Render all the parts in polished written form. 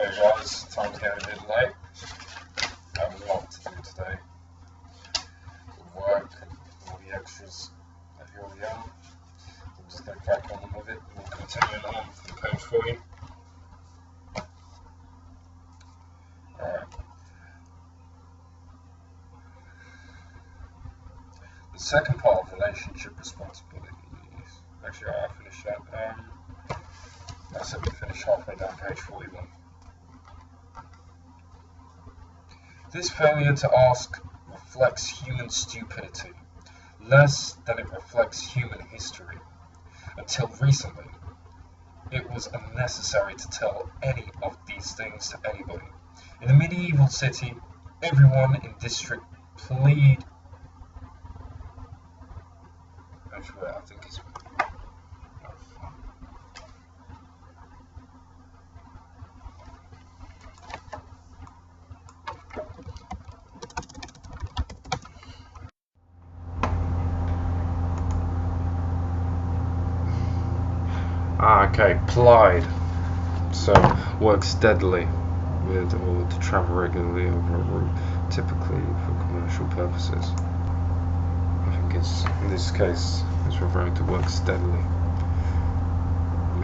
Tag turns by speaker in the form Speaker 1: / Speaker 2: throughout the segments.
Speaker 1: Hey guys, time's getting a bit late. I have a lot to do today. With work and all the extras that you already are. I'm just going to crack on with it. We'll continue on from page 40. Alright. The second part of relationship responsibilities. Actually, I finished that. I said we finished halfway down page 41. This failure to ask reflects human stupidity, less than it reflects human history. Until recently, it was unnecessary to tell any of these things to anybody. In the medieval city, everyone in district plead. Actually, I think it's. Okay, plied. So, work steadily with or to travel regularly over a route, typically for commercial purposes. I think it's, in this case, it's referring to work steadily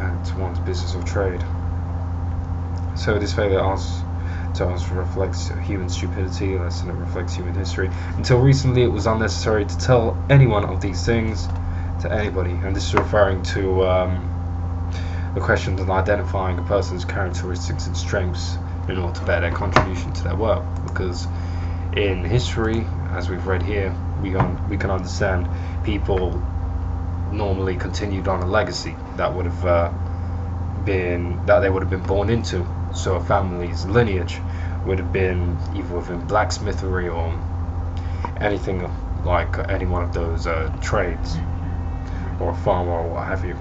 Speaker 1: and to one's business or trade. So this failure reflects human stupidity, less than it reflects human history. Until recently, it was unnecessary to tell anyone of these things to anybody, and this is referring to the question of identifying a person's characteristics and strengths in order to better their contribution to their work. Because in history, as we've read here, we can understand people normally continued on a legacy that would have they would have been born into. So a family's lineage would have been either within blacksmithery or anything like any one of those trades, or a farmer or what have you.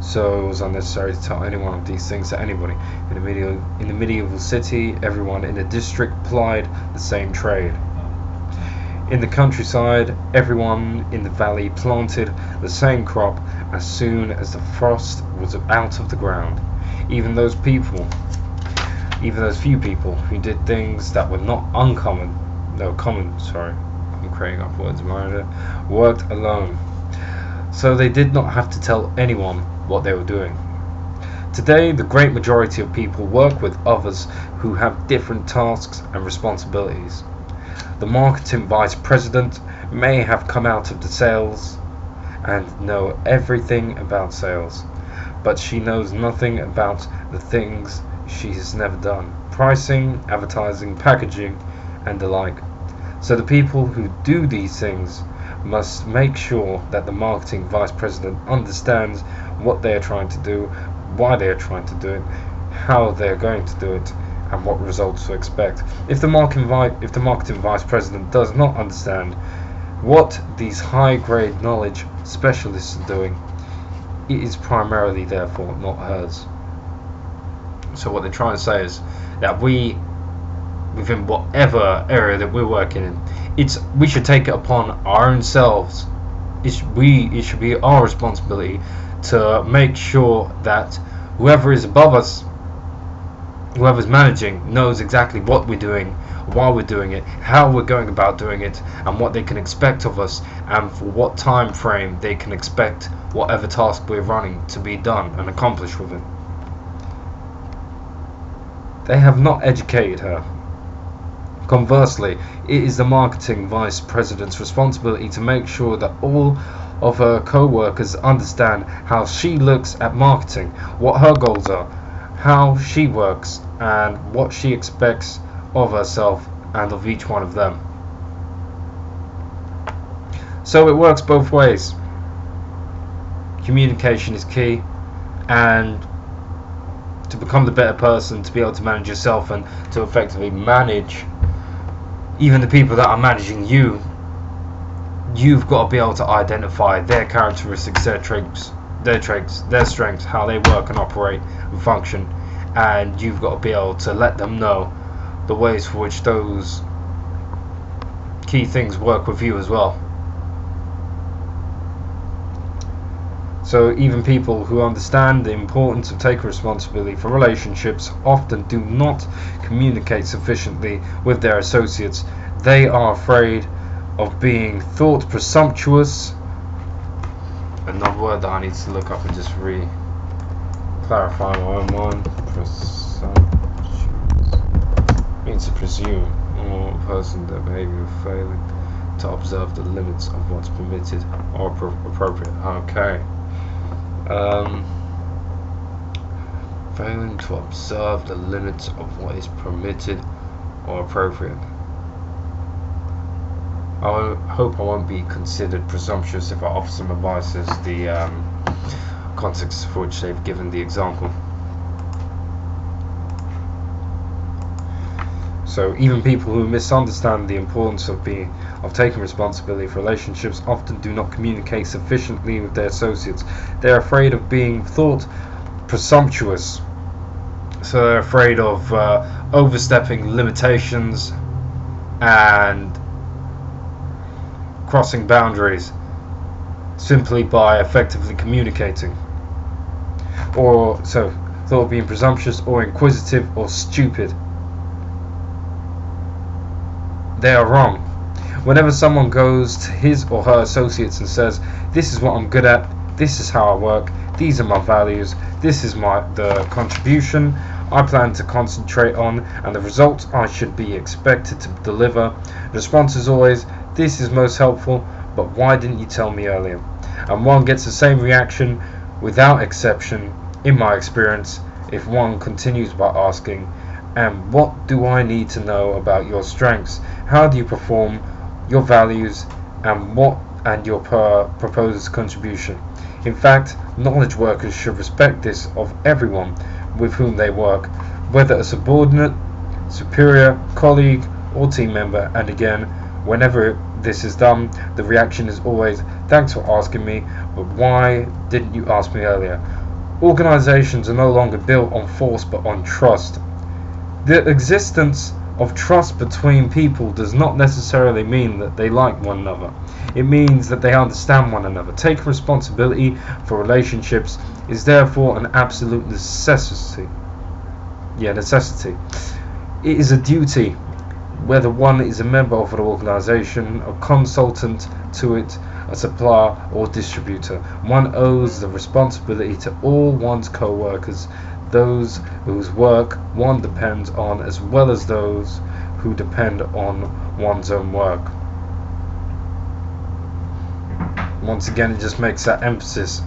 Speaker 1: So it was unnecessary to tell any one of these things to anybody. In the medieval city, everyone in the district plied the same trade. In the countryside, everyone in the valley planted the same crop as soon as the frost was out of the ground. Even those few people who did things that were not common, I'm creating up words in my head, worked alone. So they did not have to tell anyone what they were doing. Today, the great majority of people work with others who have different tasks and responsibilities. The marketing vice president may have come out of the sales and know everything about sales, but she knows nothing about the things she has never done: pricing, advertising, packaging, and the like. So the people who do these things must make sure that the marketing vice president understands what they are trying to do, why they are trying to do it, how they are going to do it, and what results to expect. If the marketing vice president does not understand what these high-grade knowledge specialists are doing, it is primarily their fault, not hers. So what they're trying to say is that we, within whatever area that we're working in, we should take it upon our own selves. It should be our responsibility to make sure that whoever is above us, whoever's managing, knows exactly what we're doing, why we're doing it, how we're going about doing it, and what they can expect of us, and for what time frame they can expect whatever task we're running to be done and accomplished with it. They have not educated her. Conversely, it is the marketing vice president's responsibility to make sure that all of her co-workers understand how she looks at marketing, what her goals are, how she works, and what she expects of herself and of each one of them. So it works both ways. Communication is key, and to become the better person, to be able to manage yourself and to effectively manage even the people that are managing you, you've got to be able to identify their characteristics, their traits, their strengths, how they work and operate and function, and you've got to be able to let them know the ways for which those key things work with you as well. So even people who understand the importance of taking responsibility for relationships often do not communicate sufficiently with their associates. They are afraid of being thought presumptuous. Another word that I need to look up and just clarify my own mind. Presumptuous means to presume, or a person that behaving failing to observe the limits of what's permitted or appropriate. Okay. Failing to observe the limits of what is permitted or appropriate. I hope I won't be considered presumptuous if I offer some advice as the context for which they've given the example. So even people who misunderstand the importance of taking responsibility for relationships often do not communicate sufficiently with their associates. They're afraid of being thought presumptuous. So they're afraid of overstepping limitations and crossing boundaries simply by effectively communicating. Or so thought of being presumptuous or inquisitive or stupid. They are wrong. Whenever someone goes to his or her associates and says, "This is what I'm good at, this is how I work, these are my values, this is the contribution I plan to concentrate on, and the results I should be expected to deliver," the response is always, "This is most helpful, but why didn't you tell me earlier?" And one gets the same reaction without exception, in my experience, if one continues by asking, "And what do I need to know about your strengths? How do you perform? Your values and your proposed contribution?" In fact, knowledge workers should respect this of everyone with whom they work, whether a subordinate, superior, colleague, or team member. And again, whenever this is done, the reaction is always, "Thanks for asking me, but why didn't you ask me earlier?" Organizations are no longer built on force but on trust. The existence of trust between people does not necessarily mean that they like one another. It means that they understand one another. Taking responsibility for relationships is therefore an absolute necessity. Necessity. It is a duty, whether one is a member of an organization, a consultant to it, a supplier or distributor. One owes the responsibility to all one's co-workers, those whose work one depends on, as well as those who depend on one's own work. Once again, it just makes that emphasis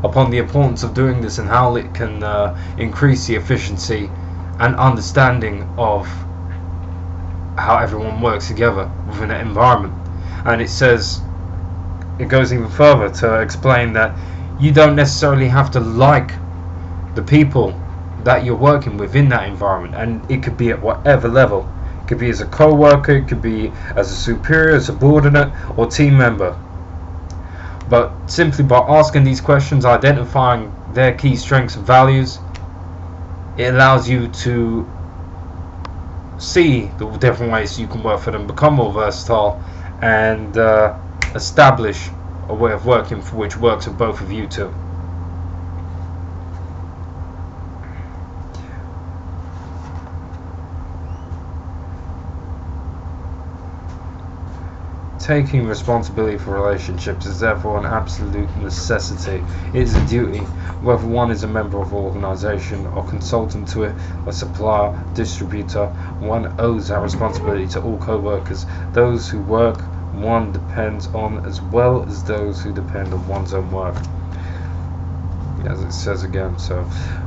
Speaker 1: upon the importance of doing this and how it can increase the efficiency and understanding of how everyone works together within an environment. And it goes even further to explain that you don't necessarily have to like the people that you're working with in that environment, and it could be at whatever level. It could be as a co-worker, it could be as a superior, subordinate, or team member. But simply by asking these questions, identifying their key strengths and values, it allows you to see the different ways you can work for them, become more versatile, and establish a way of working for which works for both of you too. Taking responsibility for relationships is therefore an absolute necessity. It is a duty, whether one is a member of an organization or consultant to it, a supplier, distributor. One owes that responsibility to all co-workers, those who work one depends on, as well as those who depend on one's own work. As it says again, so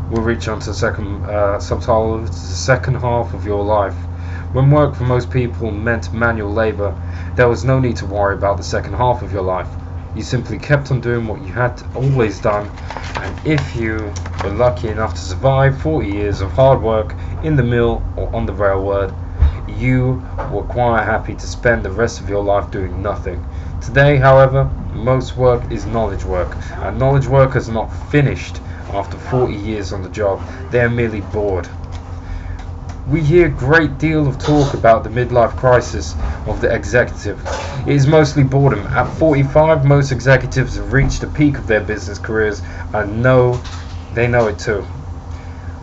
Speaker 1: we'll reach on to the second subtitle, the second half of your life. When work for most people meant manual labor, there was no need to worry about the second half of your life. You simply kept on doing what you had always done, and if you were lucky enough to survive 40 years of hard work in the mill or on the railroad, you were quite happy to spend the rest of your life doing nothing. Today, however, most work is knowledge work, and knowledge workers are not finished after 40 years on the job. They are merely bored. We hear a great deal of talk about the midlife crisis of the executive. It is mostly boredom. At 45, most executives have reached the peak of their business careers and they know it too.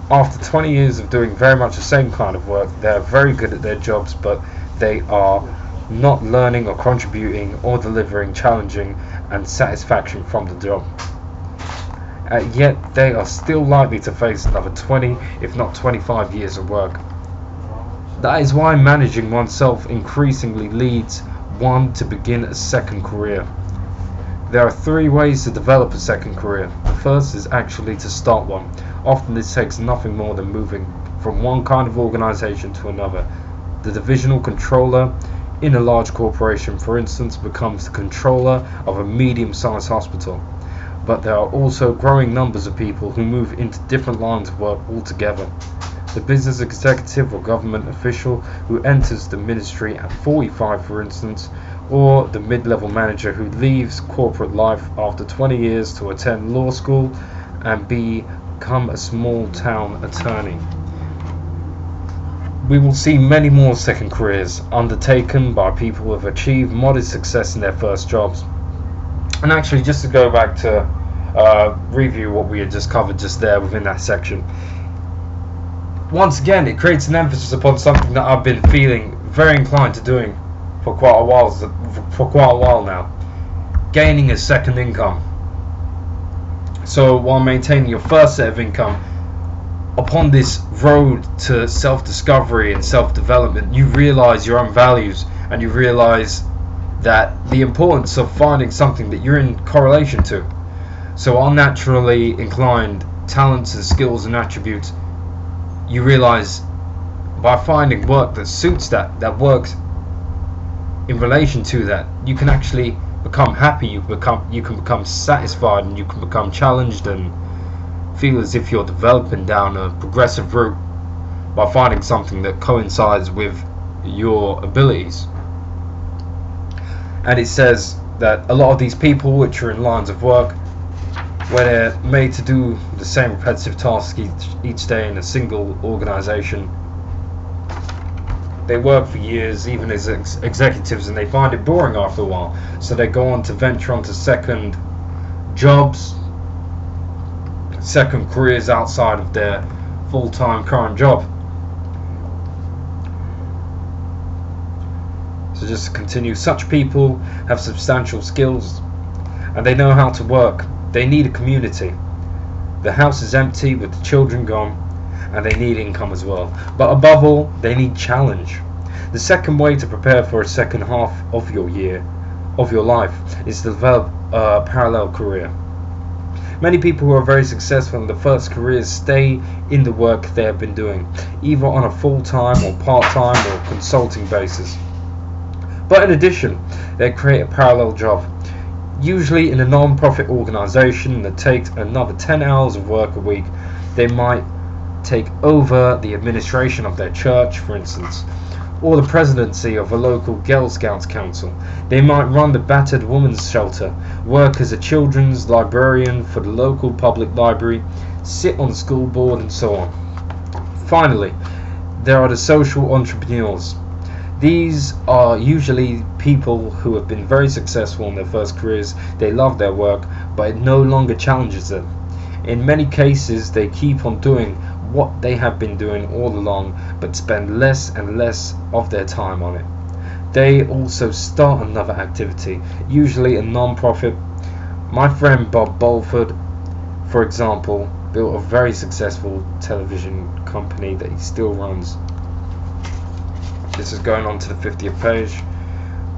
Speaker 1: After 20 years of doing very much the same kind of work, they are very good at their jobs, but they are not learning or contributing or delivering challenging and satisfaction from the job. Yet they are still likely to face another 20, if not 25 years of work. That is why managing oneself increasingly leads one to begin a second career. There are 3 ways to develop a second career. The first is actually to start one. Often this takes nothing more than moving from one kind of organization to another. The divisional controller in a large corporation, for instance, becomes the controller of a medium-sized hospital. But there are also growing numbers of people who move into different lines of work altogether. The business executive or government official who enters the ministry at 45, for instance, or the mid-level manager who leaves corporate life after 20 years to attend law school and become a small-town attorney. We will see many more second careers undertaken by people who have achieved modest success in their first jobs. And actually, just to go back to review what we had just covered just there within that section, once again it creates an emphasis upon something that I've been feeling very inclined to doing for quite a while now: gaining a second income. So while maintaining your first set of income, upon this road to self-discovery and self-development, you realize your own values, and you realize that the importance of finding something that you're in correlation to. So our naturally inclined talents and skills and attributes, you realize by finding work that suits that works in relation to that, you can actually become happy, you can become satisfied, and you can become challenged and feel as if you're developing down a progressive route by finding something that coincides with your abilities. And it says that a lot of these people which are in lines of work where they're made to do the same repetitive task each day in a single organization, they work for years, even as executives, and they find it boring after a while. So they go on to venture onto second jobs, second careers outside of their full-time current job. So just to continue, such people have substantial skills and they know how to work. They need a community. The house is empty with the children gone, and they need income as well. But above all, they need challenge. The second way to prepare for a second half of your life is to develop a parallel career. Many people who are very successful in the first careers stay in the work they have been doing, either on a full-time or part-time or consulting basis. But in addition, they create a parallel job, usually in a non-profit organization that takes another 10 hours of work a week. They might take over the administration of their church, for instance, or the presidency of a local Girl Scouts council. They might run the battered women's shelter, work as a children's librarian for the local public library, sit on the school board, and so on. Finally, there are the social entrepreneurs. These are usually people who have been very successful in their first careers. They love their work, but it no longer challenges them. In many cases, they keep on doing what they have been doing all along, but spend less and less of their time on it. They also start another activity, usually a non-profit. My friend Bob Bolford, for example, built a very successful television company that he still runs. This is going on to the 50th page,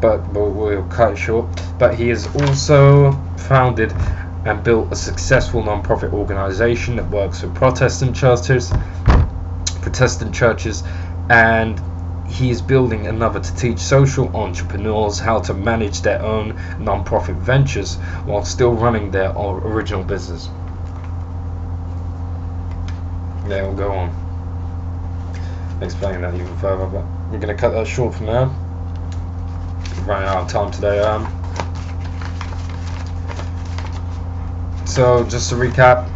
Speaker 1: but we'll cut it short. But he has also founded and built a successful non-profit organization that works with Protestant churches, and he is building another to teach social entrepreneurs how to manage their own non-profit ventures while still running their original business. They will go on explain that even further, but we're going to cut that short for now. Running out of time today. So just to recap,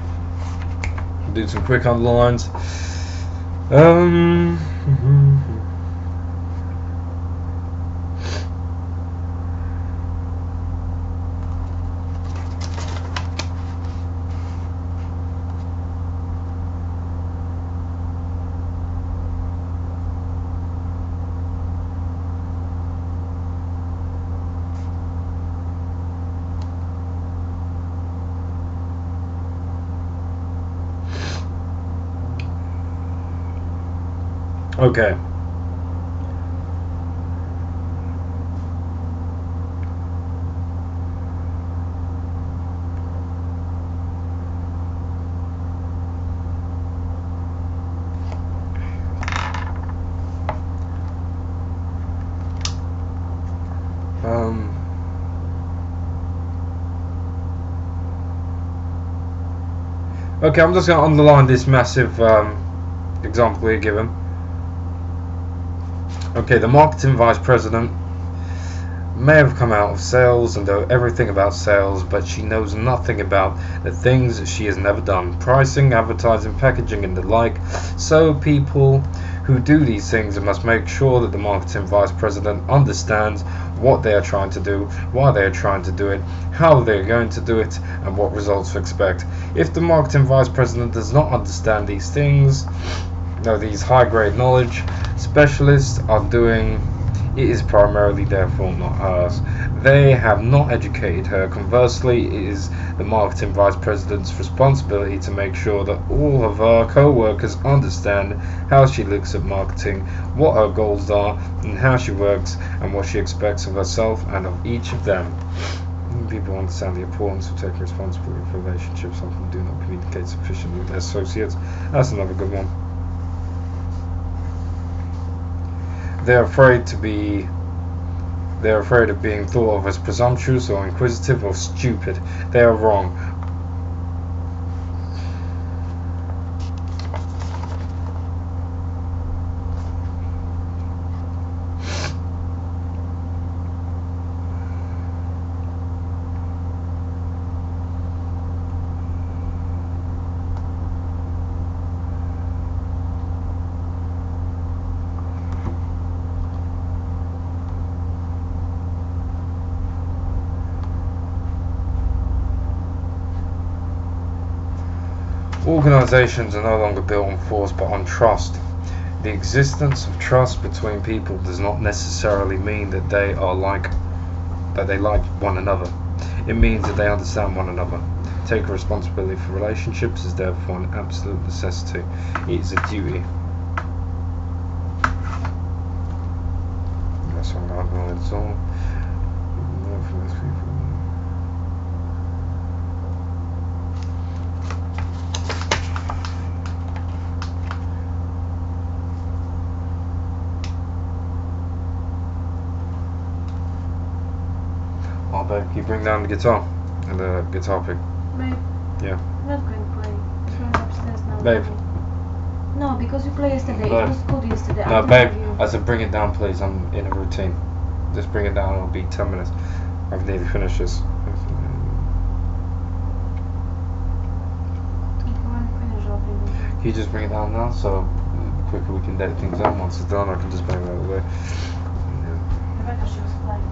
Speaker 1: do some quick underlines. Um. Okay. Okay, I'm just going to underline this massive example here given. Okay, the marketing vice president may have come out of sales and know everything about sales, but she knows nothing about the things she has never done: pricing, advertising, packaging, and the like. So people who do these things must make sure that the marketing vice president understands what they are trying to do, why they are trying to do it, how they are going to do it, and what results to expect. If the marketing vice president does not understand these things, these high grade knowledge specialists are doing, it is primarily their fault, not hers. They have not educated her. Conversely, it is the marketing vice president's responsibility to make sure that all of her co-workers understand how she looks at marketing, what her goals are, and how she works, and what she expects of herself and of each of them. People understand the importance of taking responsibility for relationships. Often do not communicate sufficiently with their associates. That's another good one. They're afraid of being thought of as presumptuous or inquisitive or stupid. They are wrong. Organizations are no longer built on force but on trust. The existence of trust between people does not necessarily mean that they like one another. It means that they understand one another. Taking responsibility for relationships is therefore an absolute necessity. It is a duty. That's what I'm going to do. Oh, babe, can you bring down the guitar and the guitar pick?
Speaker 2: Babe.
Speaker 1: Yeah.
Speaker 2: I'm not going to play. I'm going upstairs now.
Speaker 1: Babe.
Speaker 2: No, because you played yesterday.
Speaker 1: Babe.
Speaker 2: It was good yesterday.
Speaker 1: No, babe. I said bring it down, please. I'm in a routine. Just bring it down. It'll be 10 minutes. I've nearly finished this.
Speaker 2: If you want to finish, I'll bring it down.
Speaker 1: Can you just bring it down now, so the quicker we can date things out? Once it's done, I can just bang it out of the way.
Speaker 2: Rebecca, she was playing.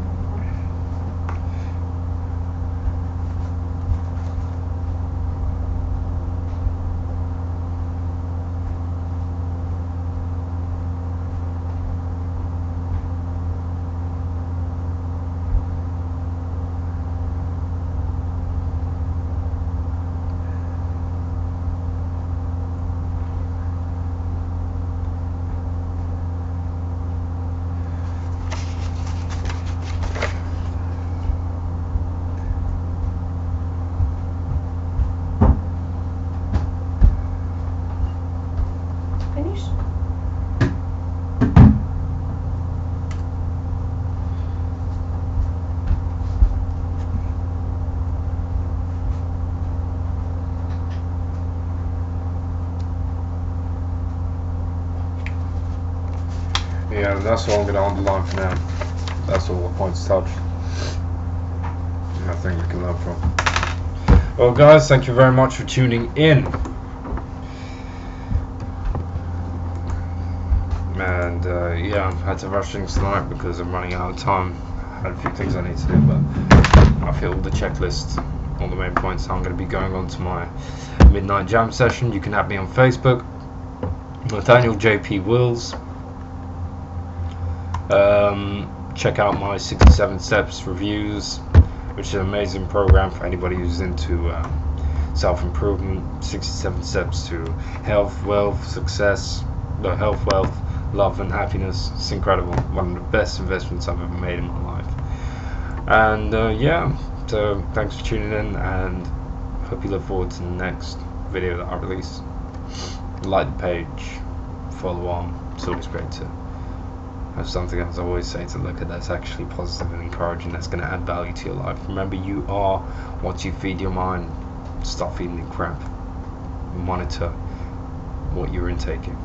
Speaker 2: Finish?
Speaker 1: Yeah, that's what I'm going to underline for now. That's all the points touched. I think we can learn from. Well, guys, thank you very much for tuning in. And yeah, I had to rush things tonight because I'm running out of time. I had a few things I need to do, but I feel the checklist, all the main points. I'm going to be going on to my midnight jam session. You can add me on Facebook, Nathaniel JP Wills. Check out my 67 Steps reviews, which is an amazing program for anybody who's into self-improvement. 67 steps to health, wealth, success. No, health, wealth, love and happiness. It's incredible. One of the best investments I've ever made in my life. And yeah, so thanks for tuning in, and hope you look forward to the next video that I release. Like the page, follow on. It's always great to have something, as I always say, to look at that's actually positive and encouraging, that's going to add value to your life. Remember, you are what you feed your mind. Stop feeding it crap. Monitor what you're intaking.